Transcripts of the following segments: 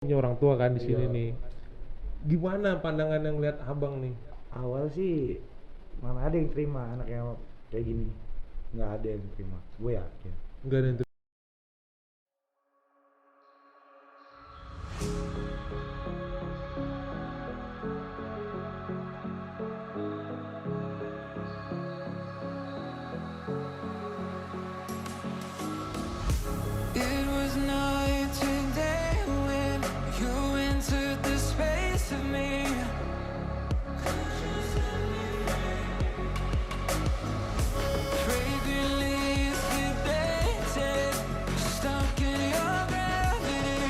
punya orang tua kan di sini Iya. nih. Gimana pandangan yang lihat abang nih? Awal sih mana ada yang terima anaknya kayak gini, nggak ada yang terima, gue yakin. Enggak ada yang It was night and day when you entered the space of me. Fragrant leaves debated, stuck in your gravity.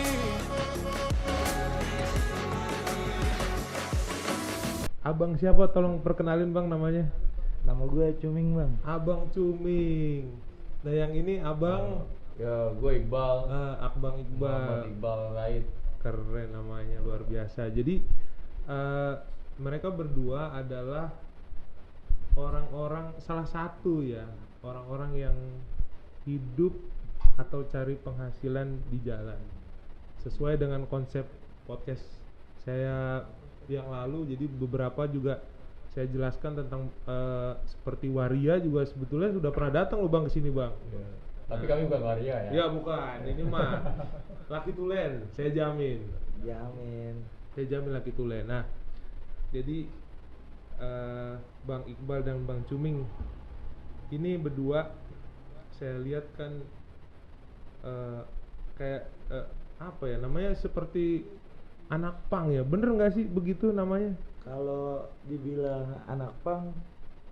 Abang siapa? Tolong perkenalin bang namanya. Nama gue Cuming bang. Abang Cuming. Nah yang ini abang Ya, gue Iqbal. Akbang Muhammad Iqbal. Iqbal Raid. Keren namanya, luar biasa. Jadi mereka berdua adalah orang-orang, salah satu ya, orang-orang yang hidup atau cari penghasilan di jalan sesuai dengan konsep podcast saya yang lalu. Jadi beberapa juga saya jelaskan tentang seperti waria juga sebetulnya sudah pernah datang loh bang ke sini bang. Ya. Tapi kami bukan waria ya. Ya bukan, ini mah laki tulen, saya jamin. Jamin. Saya jamin laki tulen. Nah, jadi Bang Iqbal dan Bang Cuming ini berdua saya lihat kan kayak apa ya namanya, seperti anak pang ya, bener nggak sih begitu namanya? Kalau dibilang anak pang,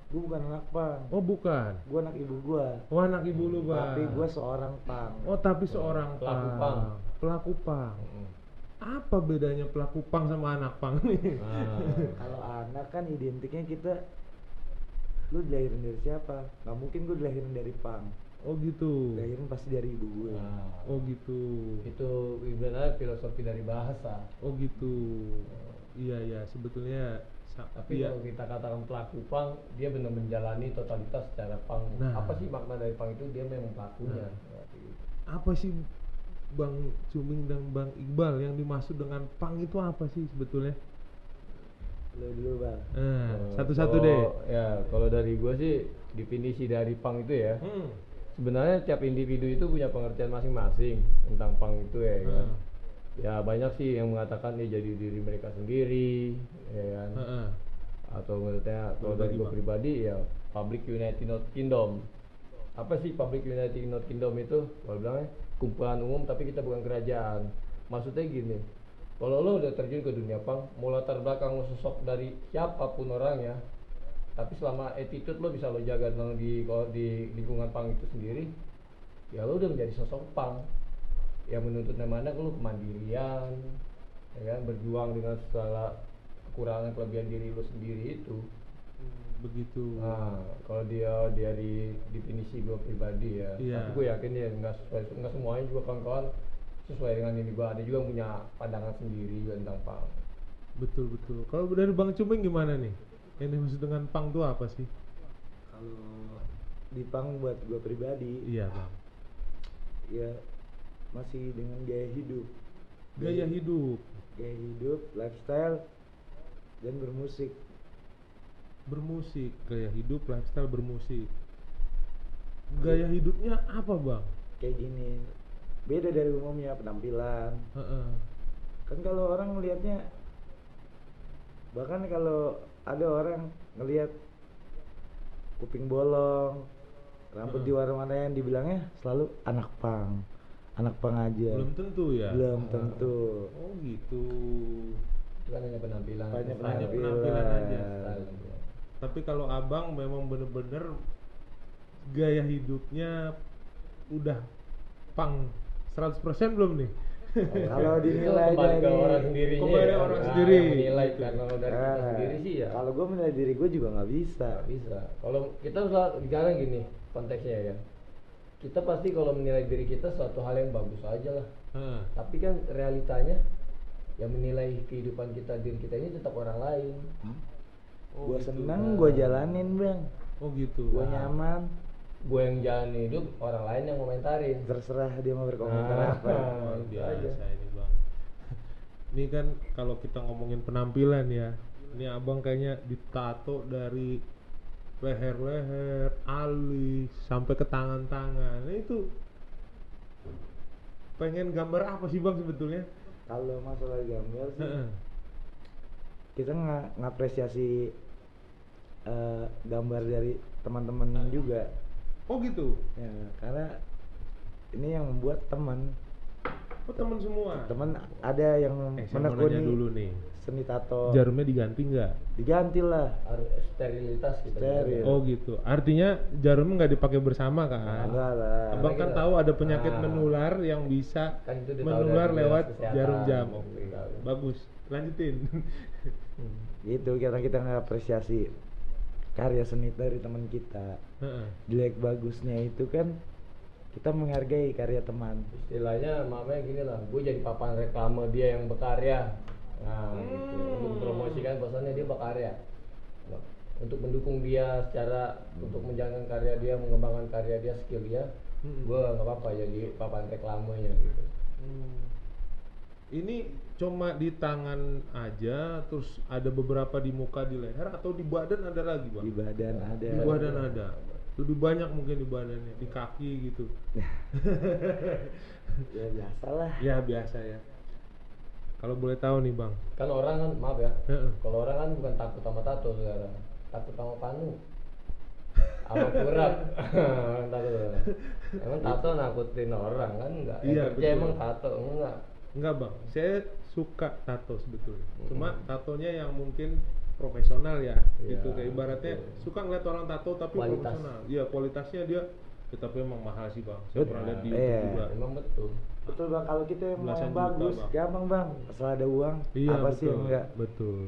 gue bukan anak pang. Oh bukan, Gue anak ibu gue. oh anak ibu lu bang. Tapi gue seorang pang. Oh tapi seorang Pelaku pang. pang. Pelaku pang. Mm-mm. Apa bedanya pelaku pang sama anak pang nih? Nah, Kalau anak kan identiknya kita, lu dilahirin dari siapa? Gak mungkin gue dilahirin dari pang. Oh gitu. Dilahirin pasti dari ibu gue. nah, Oh gitu. itu ibaratnya filosofi dari bahasa. Oh gitu. Iya ya, sebetulnya Tapi iya. kalau kita katakan pelaku pang, dia benar menjalani totalitas secara pang. Nah. Apa sih makna dari pang itu? Dia memang pelakunya. Apa sih Bang Cuming dan Bang Iqbal yang dimaksud dengan pang itu apa sih sebetulnya? Lu dulu bang. Satu-satu Kalau- deh. Ya, kalau dari gue sih definisi dari pang itu ya. Sebenarnya tiap individu itu punya pengertian masing-masing tentang pang itu ya kan. Ya banyak sih yang mengatakan dia jadi diri mereka sendiri, ya kan. Atau menurutnya kalau dari gue Bang. pribadi ya Public United Not Kingdom. Apa sih Public United Not Kingdom itu? Kalau bilangnya kumpulan umum tapi kita bukan kerajaan. Maksudnya gini, kalau lo udah terjun ke dunia pang, mau latar belakang lo sosok dari siapapun orangnya, tapi selama attitude lo bisa lo jaga kalau di lingkungan pang itu sendiri, ya lo udah menjadi sosok pang yang menuntut namanya lo kemandirian, ya kan, berjuang dengan segala kekurangan kelebihan diri lo sendiri itu. Begitu. Nah, kalau dia di definisi gue pribadi ya, Iya. tapi gue yakin dia nggak semuanya juga kawan-kawan sesuai dengan ini. Gue ada juga punya pandangan sendiri juga tentang pang. Betul betul. Kalau dari Bang Cuming gimana nih? Yang dimaksud dengan pang itu apa sih? Kalau di pang buat gue pribadi, Iya bang. ya masih dengan gaya hidup. Gaya hidup. Gaya hidup, lifestyle, dan bermusik. Bermusik, gaya hidup, lifestyle, bermusik. Gaya hidupnya apa bang? Kayak gini, beda dari umumnya penampilan. Heeh. Kan kalau orang ngelihatnya, bahkan kalau ada orang ngelihat kuping bolong, rambut diwarna-warnain, dibilangnya selalu anak pang aja. Belum tentu ya. Belum tentu. Oh gitu. Itu kan hanya penampilan. Hanya Hanya penampilan. penampilan aja. Style aja. Tapi kalau abang memang bener-bener gaya hidupnya udah pang 100% belum nih? Kalau Itu dinilai kembali ke dari- orang sendirinya. Kembali ya. orang Nah, sendiri. yang menilai karena kalau dari kita sendiri sih ya. Kalau gue menilai diri gue juga nggak bisa. Nggak bisa. Kalau kita sekarang gini konteksnya ya. Kita pasti kalau menilai diri kita suatu hal yang bagus aja lah. Heeh. Tapi kan realitanya yang menilai kehidupan kita diri kita ini tetap orang lain. Oh, Gue gitu. seneng, gue jalanin bang. Oh gitu. Gue nyaman. Gue yang jalan hidup, orang lain yang komentarin. Terserah dia mau berkomentar Nah, apa. Luar itu biasa aja. ini bang. Ini kan kalau kita ngomongin penampilan ya, ini abang kayaknya ditato dari leher-leher, alis, sampai ke tangan-tangan. Nah, itu pengen gambar apa sih bang sebetulnya? Kalau masalah gambar sih Heeh. kita ngapresiasi gambar dari teman-teman juga Oh gitu. ya, karena ini yang membuat teman Oh temen semua. ada yang Saya mau nanya dulu menekuni nih. seni tato. Jarumnya diganti nggak? Diganti lah. Harus sterilitas kita Steril. jaga. Oh gitu. Artinya jarumnya nggak dipakai bersama kan? Enggak lah. Abang kan kita- tahu ada penyakit Ah. menular yang bisa Kan itu ditahu menular dari lewat dinas kesehatan. jarum jam. Oke. Bagus. Lanjutin. Gitu karena kita ngapresiasi karya seni dari teman kita. Heeh. Jelek bagusnya itu kan kita menghargai karya teman. Istilahnya mamanya gini lah, gue jadi papan reklame dia yang berkarya. Nah gitu, untuk promosikan bahwasannya dia berkarya. Nah, untuk mendukung dia secara untuk menjalankan karya dia, mengembangkan karya dia, skill dia, gue nggak apa-apa jadi papan reklamenya gitu. Ini cuma di tangan aja, terus ada beberapa di muka, di leher, atau di badan ada lagi bang? Di badan ada. Di badan ada. Lebih banyak mungkin di badannya, di kaki gitu. Ya biasalah. Ya biasa ya. Kalau boleh tahu nih bang. Kan orang kan, maaf ya, Heeh. kalau orang kan bukan takut sama tato sekarang, takut sama panu, sama kurap. Orang takut. Emang tato nakutin orang kan enggak? Iya, Yang kerja betul. emang tato enggak? Enggak bang, saya suka tato sebetulnya. Cuma tatonya yang mungkin profesional ya, Iya, gitu. Kayak ibaratnya betul. suka ngeliat orang tato tapi Kualitas. profesional. Iya kualitasnya dia, ya, tapi emang mahal sih bang. Saya pernah lihat di Iya. YouTube juga. Emang betul. Betul bang, kalau kita mau Belasan yang juta, bagus, Bang. gampang bang. Asal ada uang, Iya apa betul. sih yang enggak? Betul.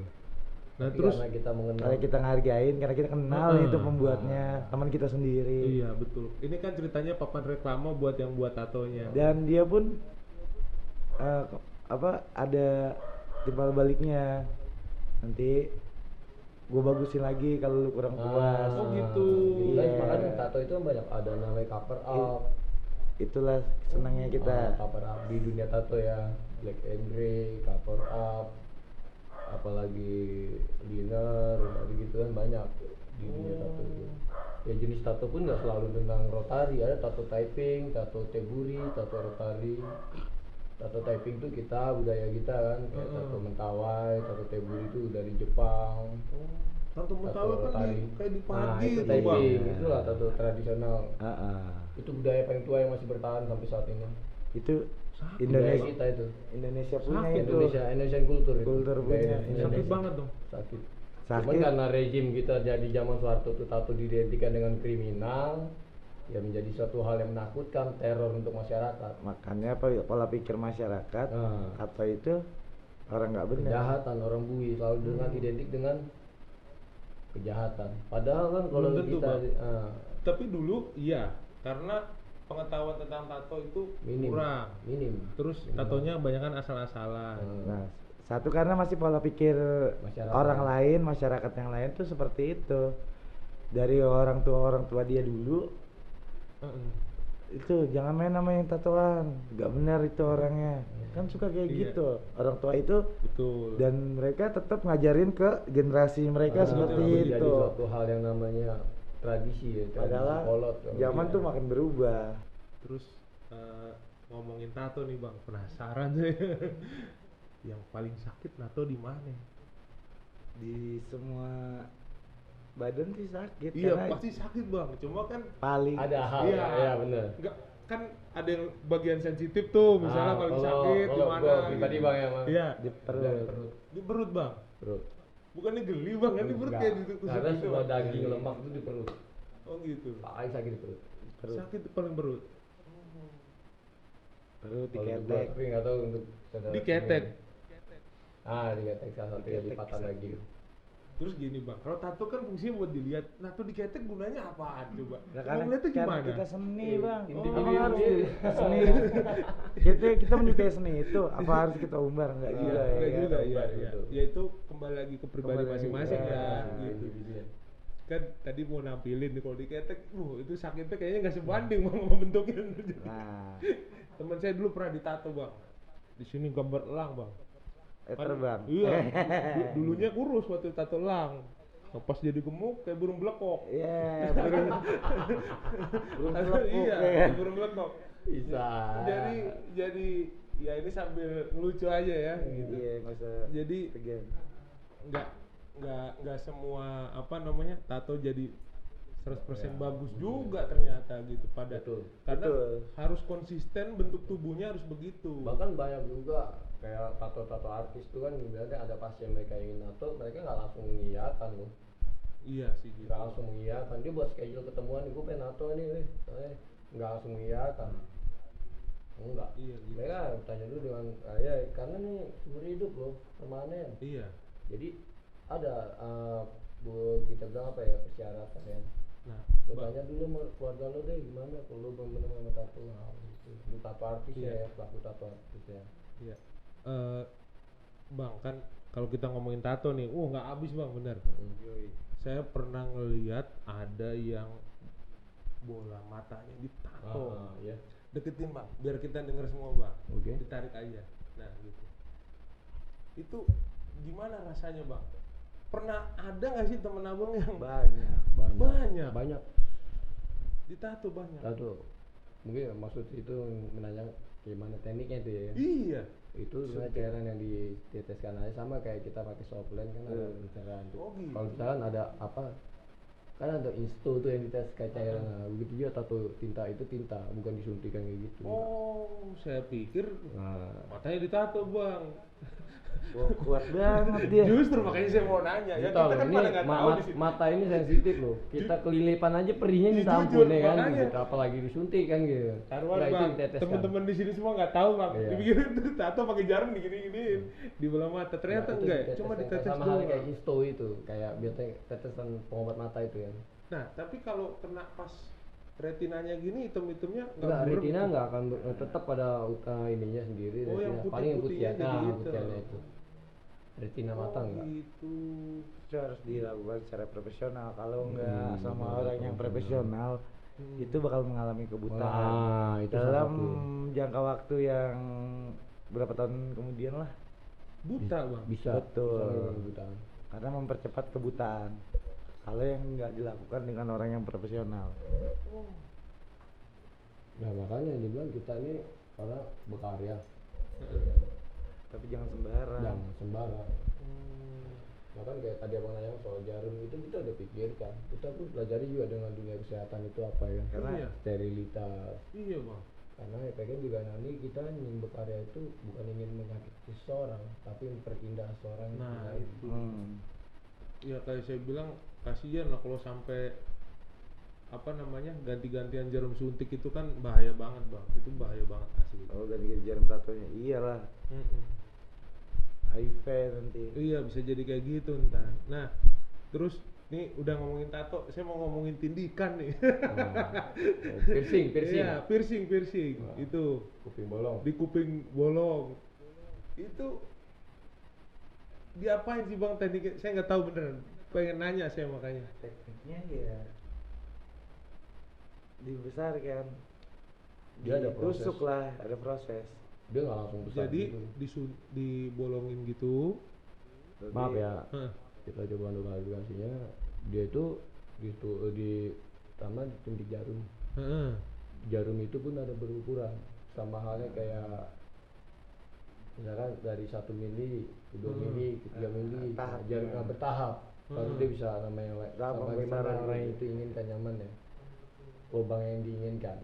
Nah Tapi terus, karena kita mengenal Karena kita ngargain, karena kita kenal Heeh. itu pembuatnya, teman kita sendiri. iya betul. Ini kan ceritanya papan reklame buat yang buat tatonya. Dan dia pun ada timbal baliknya. Nanti gue bagusin lagi kalau lu kurang puas. Oh, gitu. Gitu. Iya. Makanya tato itu banyak ada namanya cover up. Itulah senangnya kita. Cover up di dunia tato ya, black and gray, cover up, apalagi liner, gitu kan banyak di dunia tato itu. Ya jenis tato pun nggak selalu tentang rotari, ada tato typing, tato teburi, tato rotari. Tato typing itu kita budaya kita kan, kayak tato Mentawai, tato teburi itu dari Jepang. Tato Mentawai kan rotari. kayak di Nah, pagi itu tuh bang. typing, itulah tato tradisional. Itu budaya paling tua yang masih bertahan sampai saat ini. Itu Budaya Indonesia kita itu. Indonesia punya Sakit itu. Indonesian kultur itu. Kultur Budaya punya. Indonesia. Sakit banget dong. Sakit. Sakit. Cuman karena rezim kita jadi zaman Soeharto itu tato diidentikan dengan kriminal, ya menjadi suatu hal yang menakutkan, teror untuk masyarakat. Makanya pola pikir masyarakat Nah. tato itu orang nggak benar. Kejahatan orang bui selalu dengan identik dengan kejahatan. Padahal kan kalau Belum tentu, kita Bang. Tapi dulu iya, karena pengetahuan tentang tato itu minim, kurang. minim. Terus tatonya kebanyakan asal-asalan. Nah, satu karena masih pola pikir Masyarakat. orang lain, masyarakat yang lain tuh seperti itu. Dari orang tua dia dulu Heeh. itu jangan main sama yang tatoan, nggak benar itu orangnya. Kan suka kayak Iya. gitu. Orang tua itu Betul. dan mereka tetap ngajarin ke generasi mereka seperti Jadi itu. suatu hal yang namanya tradisi ya, tradisi Padahal kolot. zaman Iya. tuh makin berubah. Terus ngomongin tato nih bang, penasaran saya. Yang paling sakit tato di mana? Di semua badan sih sakit. Iya karena pasti sakit bang. Cuma kan paling Ada hal Iya. ya benar. enggak kan ada yang bagian sensitif tuh, misalnya paling sakit di mana? Gua pribadi gitu. Bang ya, Bang. Iya. di perut. Dari perut. Di perut bang. Perut. Bukannya geli bang, kan di perut Enggak. kayak ditusuk Karena gitu, semua Bang. daging lemak itu di perut. Oh gitu. Paling sakit di perut. Perut. Sakit paling perut. Perut Kalau gua diketek. tapi nggak tahu untuk saudara Diketek. semua. Diketek salah satu yang Diketek dipatah lagi. Terus gini bang, kalau tato kan fungsinya buat dilihat. Nah tuh diketek gunanya apaan coba? Nah, Mau ngeliatnya karena gimana? kita seni Iya, bang. inti-inti Apa harus dia. seni? kita menyukai seni itu. Apa harus kita umbar? Enggak Iya, juga enggak ya. juga kan? iya, Betul. iya. Ya itu kembali lagi ke pribadi Kembali lagi, masing-masing iya. ya, Nah, gitu. individunya. Kan tadi mau nampilin nih kalau diketek, itu sakitnya kayaknya nggak sebanding sama bentuknya. Nah, Teman saya dulu pernah ditato bang, di sini gambar elang bang. terbang. Iya. Dulunya kurus waktu tato elang. Nah, pas jadi gemuk kayak burung belekok. Iya, burung belekok, Iya, ya. kayak burung belekok. Bisa. Jadi ya ini sambil ngelucu aja ya gitu. Iya, nggak usah Jadi tegang. nggak semua apa namanya tato jadi 100% Ya, bagus juga ternyata gitu Betul. karena Betul. harus konsisten, bentuk tubuhnya harus begitu. Bahkan banyak juga kayak tato-tato artis tuh kan biasanya ada pasien mereka ingin tato, mereka nggak langsung mengiyakan loh, Iya sih gitu. nggak langsung mengiyakan. Dia buat schedule ketemuan, gue pengen tato nih, nggak langsung mengiyakan. Enggak. Iya, gitu. Mereka tanya dulu dengan ya karena nih seumur hidup loh, permanen. Iya. Jadi ada kita bilang apa ya, persyaratan ya. Nah, Lo tanya dulu sama keluarga lo deh gimana kalau lo bener-bener mau tato, nah, gitu. Lu tato artis Iya. ya, pelaku tato artis ya. iya. Bang kan kalau kita ngomongin tato nih, nggak habis bang, bener. Yoi. Saya pernah ngeliat ada yang bola matanya ditato. Ya. Deketin bang, biar kita denger semua bang. Oke. Ditarik aja. Nah gitu. Itu gimana rasanya bang? Pernah ada nggak sih temen abang yang Banyak. banyak ditato banyak? Tato. Mungkin maksud itu menanya gimana tekniknya itu ya. Iya. Itu sebenarnya cairan yang diteteskan aja sama kayak kita pakai softline kan ada cairan tuh. Oh, gitu. Kalau misalkan ada apa kan ada insto tuh yang dites kayak cairan. Nah, begitu juga tato tinta itu tinta, bukan disuntikan kayak gitu. Oh, saya pikir Nah, matanya ditato bang. Wah, kuat banget dia. Justru makanya saya mau nanya ya, kita kita loh, kan ini pada nggak tahu di sini. mata ini sensitif loh. Kita kelilipan aja perihnya Jujur, disampun ya kan, makanya. gitu. Apalagi disuntik kan gitu. Taruhan Nah, itu bang, diteteskan. teman-teman di sini semua nggak tahu bang. Iya. Dipikirin tuh tato pakai jarum digini-giniin di bola mata. Ternyata Nah, itu enggak, ya, diteteskan. cuma ditetes sama halnya kayak doang. histo itu, kayak biasanya tetesan pengobat mata itu ya. Nah, tapi kalau kena pas retinanya gini, hitam-hitamnya Enggak, burem retina tuh. enggak akan tetap pada ininya sendiri. Oh, yang retina. Paling yang putih ya, putih-putihnya jadi nah, hitam. putihnya itu. Retina mata enggak. Gitu. Itu harus dilakukan secara profesional. Kalau enggak sama benar, orang yang profesional, itu bakal mengalami kebutaan Wah, itu dalam satu. jangka waktu yang berapa tahun kemudian lah, Buta bang. Bisa. Betul. Bisa menyebabkan kebutaan. karena mempercepat kebutaan. Kalau yang nggak dilakukan dengan orang yang profesional. Nah, makanya dibilang kita ini karena berkarya. Tapi jangan sembarang. Jangan sembarang. Hmm. Bahkan kayak tadi abang nanya soal jarum itu kita udah pikirkan. Kita pun pelajari juga dengan dunia kesehatan itu apa ya. Karena Iya. Sterilitas. Iya bang. Karena ya pengen juga nanti kita ingin berkarya itu bukan ingin menyakiti seseorang, tapi memperindah seorang Nah lain. itu. hmm, Ya kayak saya bilang kasihan lah kalau sampai apa namanya ganti-gantian jarum suntik itu kan bahaya banget bang. Itu bahaya banget asli. kalau ganti jarum satunya, iyalah Mm-mm. HIV nanti. Iya bisa jadi kayak gitu ntar. Nah terus nih udah ngomongin tato, saya mau ngomongin tindikan nih. Piercing, piercing. Iya piercing Wah. itu Kuping bolong. di kuping bolong itu diapain sih bang tekniknya? Saya nggak tahu beneran. Pengen nanya saya makanya. Tekniknya ya dibesarkan, Dia ada proses. ditusuk lah, ada proses. Dia nggak langsung besar Jadi gitu. dibolongin gitu. Maaf ya, Hah. kita coba untuk klarifikasinya. Dia itu di pertama disuntik jarum. Heeh. Jarum itu pun ada berukuran, sama halnya kayak misalkan dari 1 mili ke 2 mili ke 3 mili, Tahap. jarum bertahap. Baru dia bisa namanya Tahap sama gimana pembesaran orang gitu. itu inginkan nyaman ya. Lubang yang diinginkan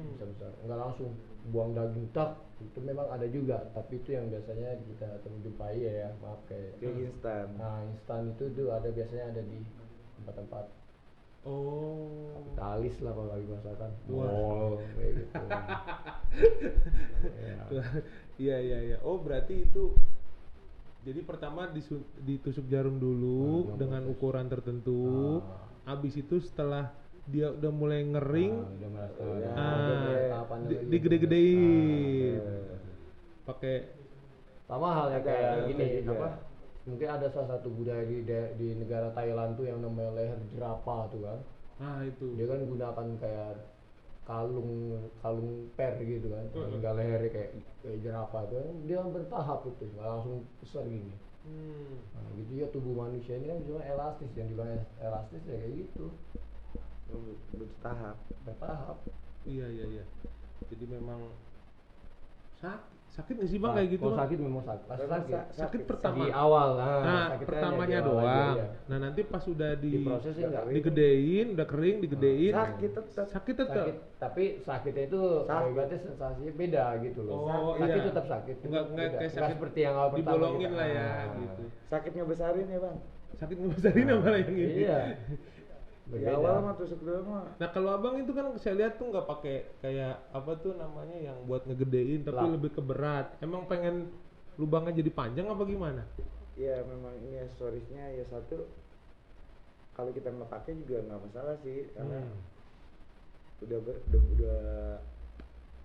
bisa besar, nggak langsung buang daging tak, itu memang ada juga, tapi itu yang biasanya kita jumpai ya, maaf kayak Kayak instan. nah instan itu tuh ada biasanya ada di tempat-tempat Oh. kapitalis lah kalau lagi masakan. Wah. Oh, kayak gitu. Ya. Iya. Oh berarti itu jadi pertama ditusuk jarum dulu Nah, dengan proses. ukuran tertentu. Habis itu setelah dia udah mulai ngering, Nah, udah merasa Ya, ah, udah mulai tahapannya lagi. digede-gedein. Ah, Pakai sama halnya Ada, kayak ada gini juga. apa mungkin ada salah satu budaya di negara Thailand tuh yang namanya leher jerapah tuh kan, itu. dia kan gunakan kayak kalung per gitu kan, tinggal lehernya kayak jerapah tuh, dia bertahap itu, nggak langsung besar gini. Nah, gitu ya tubuh manusia ini kan cuma elastis, yang dibilang elastis ya kayak gitu, bertahap. Iya. Jadi memang sakit nggak sih bang kayak gitu Kalau bang? sakit memang sakit. Pasti Memang sakit. Sakit pertama. Di awal, Nah, sakitnya pertamanya di awal doang. aja, iya. Nah, nanti pas udah Diprosesnya enggak digedein, udah kering, digedein. Sakit tetap. Sakit tetap. sakit, tapi sakitnya itu Sakit. ibaratnya sensasinya beda gitu loh. Oh, Sakit iya. tetap sakit. Enggak Beda. kayak Nggak sakit seperti yang awal pertama dibolongin kita. lah ya Nah, gitu. Sakit ngebesarin ya bang. Sakit ngebesarin malah yang ini. Iya. Di Berbeda. awal mah tusuk dulu mah. Nah kalau abang itu kan saya lihat tuh nggak pakai kayak apa tuh namanya yang buat ngegedein tapi Lap. lebih ke berat. Emang pengen lubangnya jadi panjang apa gimana? Ya memang ini aksesorisnya ya satu. Kalau kita nggak pakai juga nggak masalah sih karena udah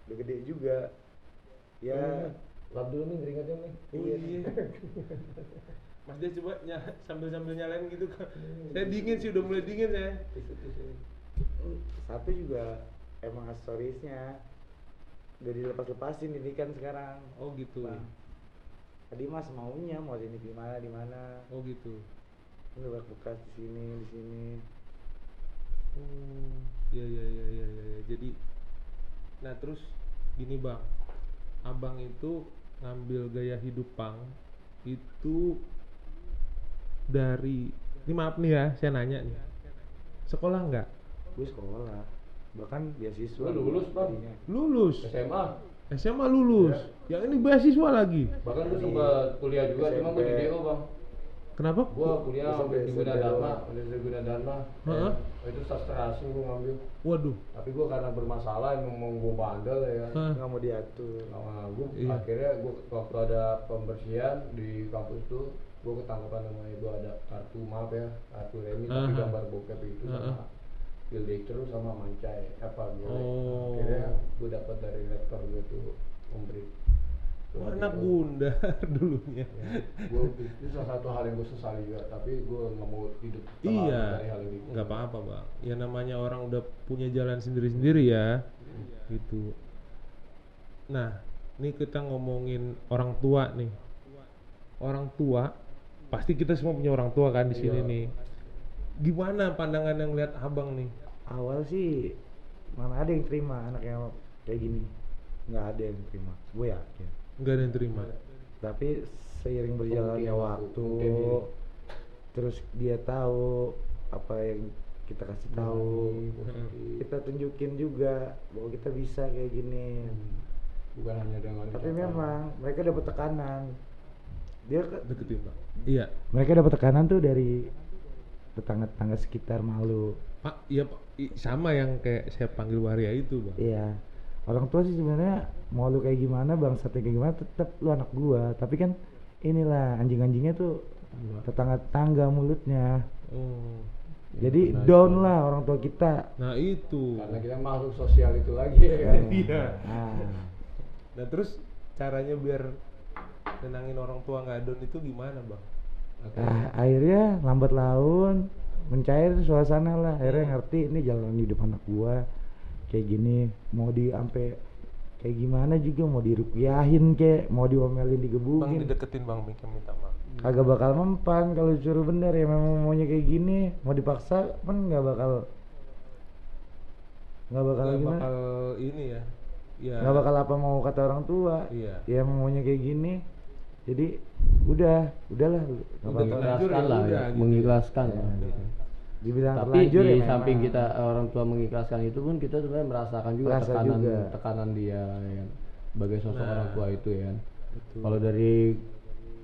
gede juga. Ya. Lap dulu nih keringatnya nih. Iya. Mas dia coba sambil nyalain gitu kan. Saya dingin sih, udah mulai dingin ya. Satu juga emang aksesorisnya udah dilepas-lepasin ini kan sekarang. Oh gitu. Bang. Tadi mas maunya mau ini di mana. Oh gitu. Ini bekas di sini. Oh, iya. Jadi nah terus gini bang, abang itu ngambil gaya hidup punk itu dari, ini maaf nih ya, saya nanya nih, sekolah nggak? Gue sekolah, bahkan beasiswa. Lu lulus, Bang? tadinya. Lulus, SMA. lulus, yang ini beasiswa lagi. Bahkan gue sempat kuliah juga, cuma gue di SMP. DO bang. Kenapa? Gue kuliah SMP, di Gunadarma, SMP. Universitas Gunadarma. Heeh. Itu sastra asing gue ngambil. Waduh, Tapi gue karena bermasalah, emang mau gue bandel ya. Hah? Nggak mau diatur. Nah, gue Iya. akhirnya gue waktu ada pembersihan di kampus tuh, gue ketangkapan namanya gue ada kartu maaf ya, kartu remi tapi Aha. gambar bokep itu Aha. sama building terus sama mancai apa gitu. Oh. Akhirnya gue dapat dari rektor gue tuh memberi. wah, anak bundar dulunya. Gue itu salah satu hal yang gue sesali juga, tapi gue nggak mau hidup Iya, dari hal ini. nggak apa-apa bang. Ya namanya orang udah punya jalan sendiri-sendiri ya, gitu. Nah, ini kita ngomongin orang tua nih. Orang tua, pasti kita semua punya orang tua kan di sini Iya. nih. Gimana pandangan yang lihat abang nih? Awal sih mana ada yang terima anaknya kayak gini. Nggak ada yang terima. Gue yakin. Nggak ada yang terima. Tapi seiring berjalannya Mungkin waktu, mungkin diri. terus dia tahu apa yang kita kasih tahu, kita tunjukin juga bahwa kita bisa kayak gini. Bukan hanya dengan Tapi ucapan. memang mereka dapat tekanan. Deketin bang. Iya. Mereka dapat tekanan tuh dari tetangga-tetangga sekitar malu. Pak, iya Pak. Sama yang kayak saya panggil waria itu bang. Iya. Orang tua sih sebenarnya mau lu kayak gimana, bangsatnya kayak gimana, tetap lu anak gua. Tapi kan inilah anjing-anjingnya tuh tetangga-tetangga mulutnya. Oh. Jadi benar down itu. lah orang tua kita. Nah itu. Karena kita makhluk sosial itu lagi ya kan. Iya. Nah, Nah terus caranya biar nenangin orang tua nggak down itu gimana bang? akhirnya lambat laun mencair suasana lah. Akhirnya ngerti ini jalan hidup anak gua kayak gini. Mau ampe kayak gimana juga, mau dirupiahin kayak, mau diomelin, Bang digebukin, dideketin bang, minta maaf. kagak bakal mempan kalau disuruh bener ya. Memang maunya kayak gini, mau dipaksa kan nggak bakal Nggak gimana, bakal ini ya. Ya. nggak bakal apa mau kata orang tua. Iya. Ya emang maunya kayak gini, jadi udahlah nggak Udah apa-apa. terlanjur ya Mengikhlaskan lah udah ya, gitu. mengikhlaskan Ya, lah. gitu. Dibilang Tapi terlanjur di ya memang. samping kita orang tua mengikhlaskan itu pun kita sebenarnya merasakan juga Merasa juga. tekanan dia ya, sebagai sosok Nah. orang tua itu ya. Betul. Kalau dari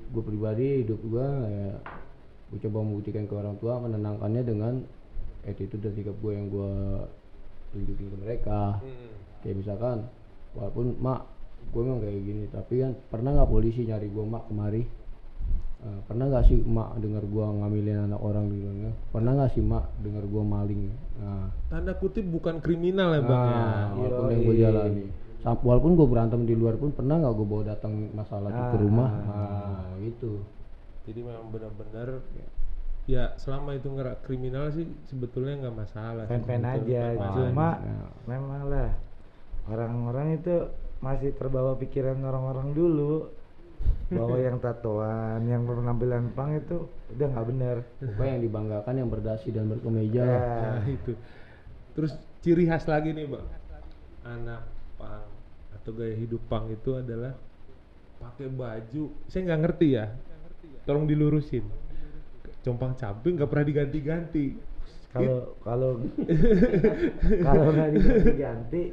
gue pribadi hidup gue ya, gue coba membuktikan ke orang tua, menenangkannya dengan attitude dan sikap gue yang gue tunjukin ke mereka. Kayak misalkan walaupun mak gue memang kayak gini, tapi kan pernah nggak polisi nyari gue mak kemari? Pernah nggak sih mak dengar gue ngambilin anak orang di luar? Pernah nggak sih mak dengar gue maling? Nah, Tanda kutip bukan kriminal ya bang ya. walaupun yang Yoi. gue jalani, walaupun gue berantem di luar pun pernah nggak gue bawa datang masalah itu ke rumah? Nah, gitu. Jadi memang benar-benar ya selama itu nggak kriminal sih sebetulnya nggak masalah sih Fan-fan sebetulnya. aja, Fan-fan cuma aja. memang lah orang-orang itu masih terbawa pikiran orang-orang dulu bahwa yang tatoan, yang penampilan punk itu udah nggak bener. Pokoknya yang dibanggakan yang berdasi dan berkemeja lah. Ya, Nah, itu terus ciri khas lagi nih bang, anak punk atau gaya hidup punk itu adalah pakai baju, saya nggak ngerti ya, tolong dilurusin, compang camping nggak pernah diganti-ganti. kalau kalau kalau nggak diganti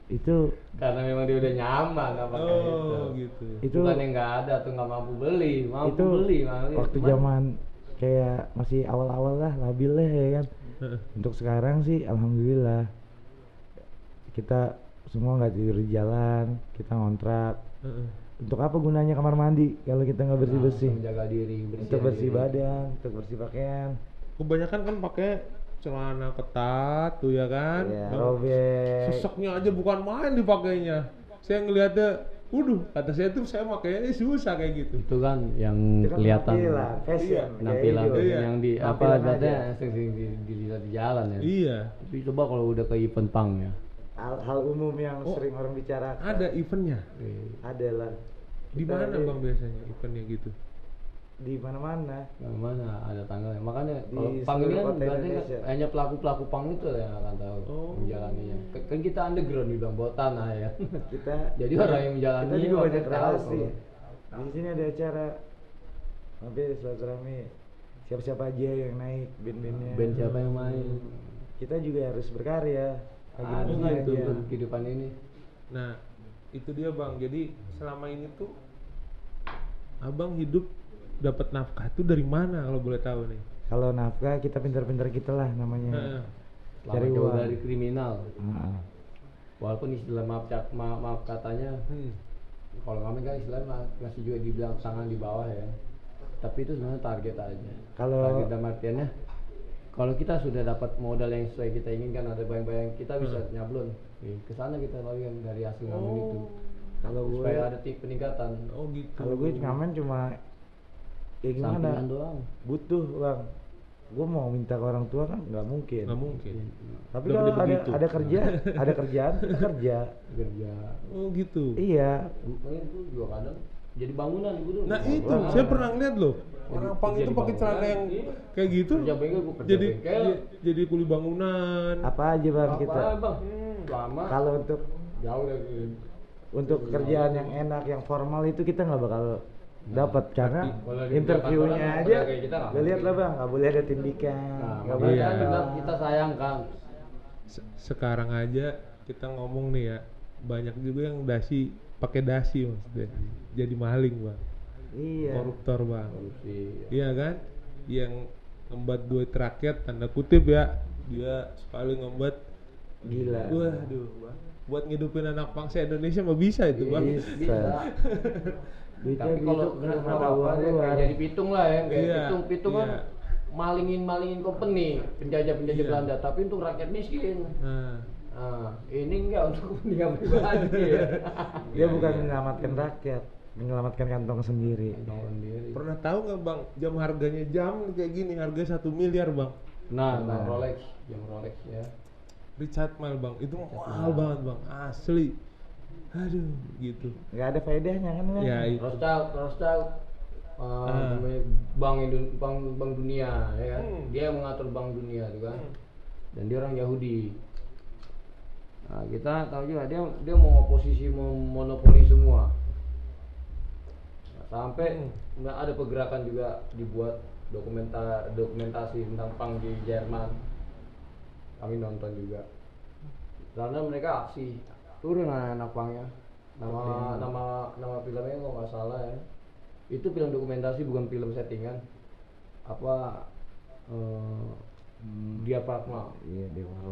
itu Karena memang dia udah nyaman apa kayak Oh gitu. itu Bukan yang nggak ada atau nggak mampu beli, mampu itu beli makanya. waktu Cuman zaman kayak masih awal-awal lah, labil lah ya kan. Untuk sekarang sih alhamdulillah kita semua nggak tidur di jalan, kita ngontrak. Heeh. Untuk apa gunanya kamar mandi kalau kita nggak bersih-bersih? menjaga diri, Untuk bersih diri. badan, untuk bersih pakaian. Kebanyakan kan pakai celana ketat tuh ya kan. Ya, Bang, robek. seseknya aja bukan main dipakainya. Saya ngeliatnya, waduh, kata saya tuh saya makainya susah kayak gitu. Itu kan yang Itu kan kelihatan penampilan, fashion, penampilan kayak gitu. Iya. yang di apa Penampilan ibaratnya aja. sering dilihat di jalan ya. Iya. Tapi coba kalau udah ke event punk ya. Hal umum yang Oh, sering orang bicarakan. Ada eventnya. Ada lah. Di Kita mana ada bang biasanya eventnya gitu? Di mana-mana. Mana ada tanggalnya. Makanya Di kalau punk ini seluruh kan kota berarti kan Indonesia. hanya pelaku-pelaku punk itu yang akan tahu Oh. menjalaninya. Kan kita underground dibilang bawa tanah ya. Kita Jadi orang yang menjalani kita juga orang banyak yang tahu relasi. kalau- Di sini ada acara mampir silaturahmi. Siapa-siapa aja yang naik band-bandnya. Band siapa yang main. Kita juga harus berkarya. Ada Gimana gitu aja. untuk kehidupan ini. Nah, itu dia bang. Jadi selama ini tuh abang hidup dapat nafkah tuh dari mana kalau boleh tahu nih? Kalau nafkah kita pintar-pintar kita lah namanya. Heeh. Selama Cari jauh uang. dari kriminal. Heeh. Walaupun istilah maaf katanya Hmm. kalau kami kan istilahnya masih juga dibilang tangan di bawah ya. Tapi itu sebenarnya target aja. Kalau- target dalam artiannya kalau kita sudah dapat modal yang sesuai kita inginkan, ada bayang-bayang kita bisa nyablon ke sana kita lagi yang dari hasil ngamen itu Kalau gue supaya ada peningkatan. Oh gitu. kalau gue ngamen cuma ya gimana? Sampingan doang. Butuh bang. Gue mau minta ke orang tua kan nggak mungkin. Nggak mungkin. Tapi Udah kalau begitu. ada kerja, ada kerjaan kita kerja. Kerja. Oh gitu. Iya. Makanya itu juga kadang jadi bangunan gue dulu. Nah itu Wah. saya pernah ngeliat loh, orang pang kerja itu di pakai celana bangunan, yang iya. kayak gitu. Kerja bengkel, gua kerja jadi bengkel. jadi kuli bangunan. Apa aja bang kita? Apa bang? Lama. Kalau untuk Jauh dari kerjaan yang enak, yang formal itu kita nggak bakal dapat karena kalau di interviewnya kantoran, aja. kalau kayak kita nggak Lo lihat lah mungkin. bang, nggak boleh ada tindikan. Nah, nggak makanya Iya. kan bilang kita sayangkan. Sekarang aja kita ngomong nih ya, banyak juga yang dasi pakai dasi maksudnya, jadi maling bang, Iya. koruptor bang, Korupsi. iya kan? Yang ngembat duit rakyat tanda kutip ya, dia sekali ngembat, Gila. waduh bang, buat ngidupin anak bangsa Indonesia mah bisa itu bang. Bisa. Duitnya Tapi kalau gitu belum kalau ada apa uang ya, luar. kayak jadi pitung lah ya, kayak Iya, pitung kan iya. malingin company, penjajah Iya. Belanda, tapi untuk rakyat miskin. Nah, Nah, ini enggak untuk kepentingan pribadi ya. Dia bukan menyelamatkan rakyat, menyelamatkan kantong sendiri. Kantong sendiri. pernah tahu nggak bang, jam harganya jam kayak gini, harga 1 miliar bang. Nah, Nah. Rolex, yang Rolex ya. Richard Mille bang, itu mahal banget bang, asli. Aduh, gitu. Nggak ada faedahnya kan bang? Ya itu. Rothschild namanya bank dunia ya kan. Dia yang mengatur bank dunia itu kan. Dan dia orang Yahudi. Nah, kita tahu juga dia mau oposisi, mau monopoli semua. Nah, sampai nggak ada pergerakan juga dibuat dokumentasi tentang punk di Jerman. Kami nonton juga. Karena mereka aksi turun anak punknya. Nama filmnya kalau nggak salah ya. Itu film dokumentasi bukan film settingan. Apa dia Pragma. Iya dia mau.